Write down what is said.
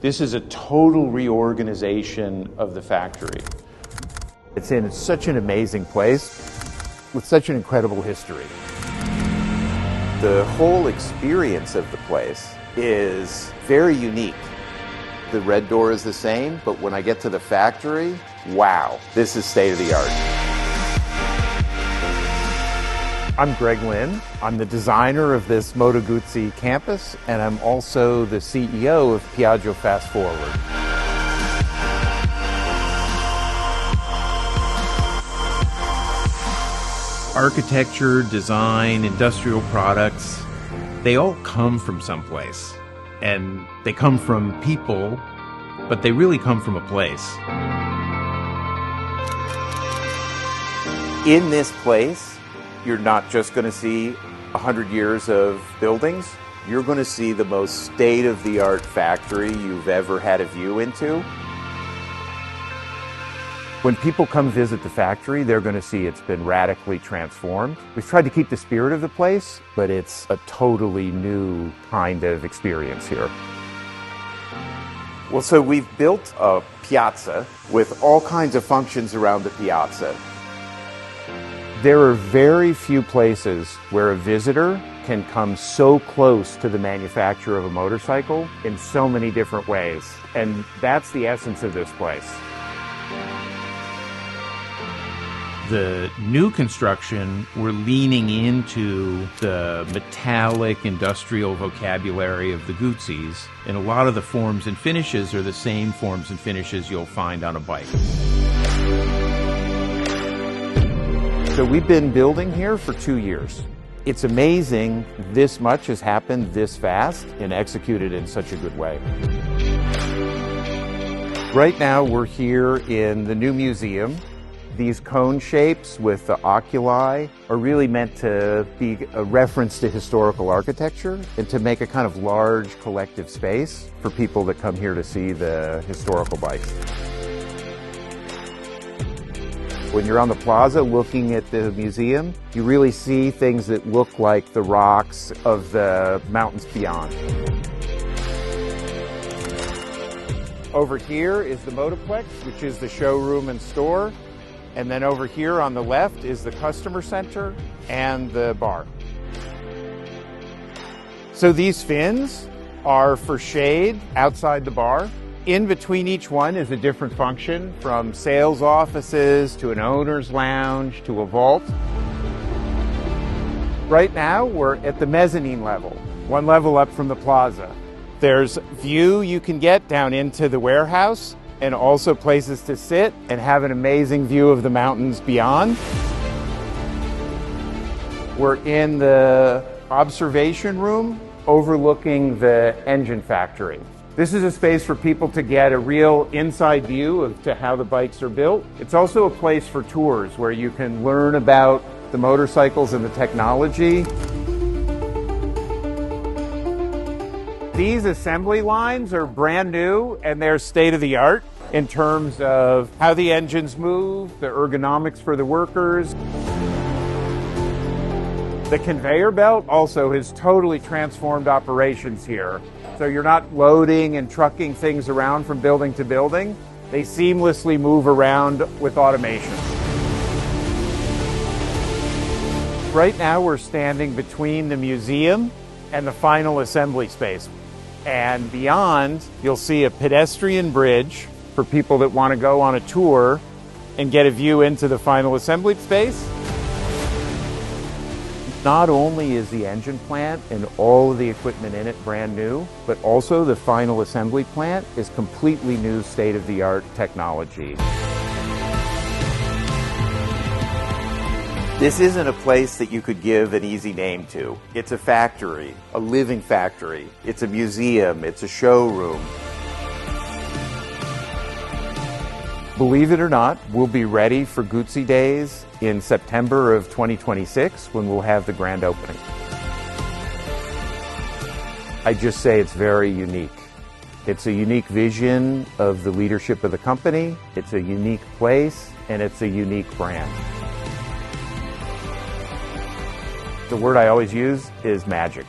This is a total reorganization of the factory. It's in such an amazing place with such an incredible history. The whole experience of the place is very unique. The red door is the same, but when I get to the factory, wow, this is state of the art. I'm Greg Lynn. I'm the designer of this Moto Guzzi campus, and I'm also the CEO of Piaggio Fast Forward. Architecture, design, industrial products, they all come from someplace. And they come from people, but they really come from a place. In this place, you're not just going to see 100 years of buildings. You're going to see the most state-of-the-art factory you've ever had a view into. When people come visit the factory, they're going to see it's been radically transformed. We've tried to keep the spirit of the place, but it's a totally new kind of experience here. Well, so we've built a piazza with all kinds of functions around the piazza. There are very few places where a visitor can come so close to the manufacture of a motorcycle in so many different ways. And that's the essence of this place. The new construction, we're leaning into the metallic industrial vocabulary of the Guzzis, and a lot of the forms and finishes are the same forms and finishes you'll find on a bike. So we've been building here for 2 years. It's amazing this much has happened this fast and executed in such a good way. Right now we're here in the new museum. These cone shapes with the oculi are really meant to be a reference to historical architecture and to make a kind of large collective space for people that come here to see the historical bikes. When you're on the plaza looking at the museum, you really see things that look like the rocks of the mountains beyond. Over here is the Motoplex, which is the showroom and store. And then over here on the left is the customer center and the bar. So these fins are for shade outside the bar. In between each one is a different function, from sales offices to an owner's lounge to a vault. Right now we're at the mezzanine level, one level up from the plaza. There's view you can get down into the warehouse, and also places to sit and have an amazing view of the mountains beyond. We're in the observation room overlooking the engine factory. This is a space for people to get a real inside view of how the bikes are built. It's also a place for tours where you can learn about the motorcycles and the technology. These assembly lines are brand new and they're state-of-the-art in terms of how the engines move, the ergonomics for the workers. The conveyor belt also has totally transformed operations here. So you're not loading and trucking things around from building to building. They seamlessly move around with automation. Right now we're standing between the museum and the final assembly space. And beyond, you'll see a pedestrian bridge for people that want to go on a tour and get a view into the final assembly space. Not only is the engine plant and all of the equipment in it brand new, but also the final assembly plant is completely new state-of-the-art technology. This isn't a place that you could give an easy name to. It's a factory, a living factory. It's a museum, it's a showroom. Believe it or not, we'll be ready for Guzzi Days in September of 2026 when we'll have the grand opening. I just say it's very unique. It's a unique vision of the leadership of the company, it's a unique place, and it's a unique brand. The word I always use is magic.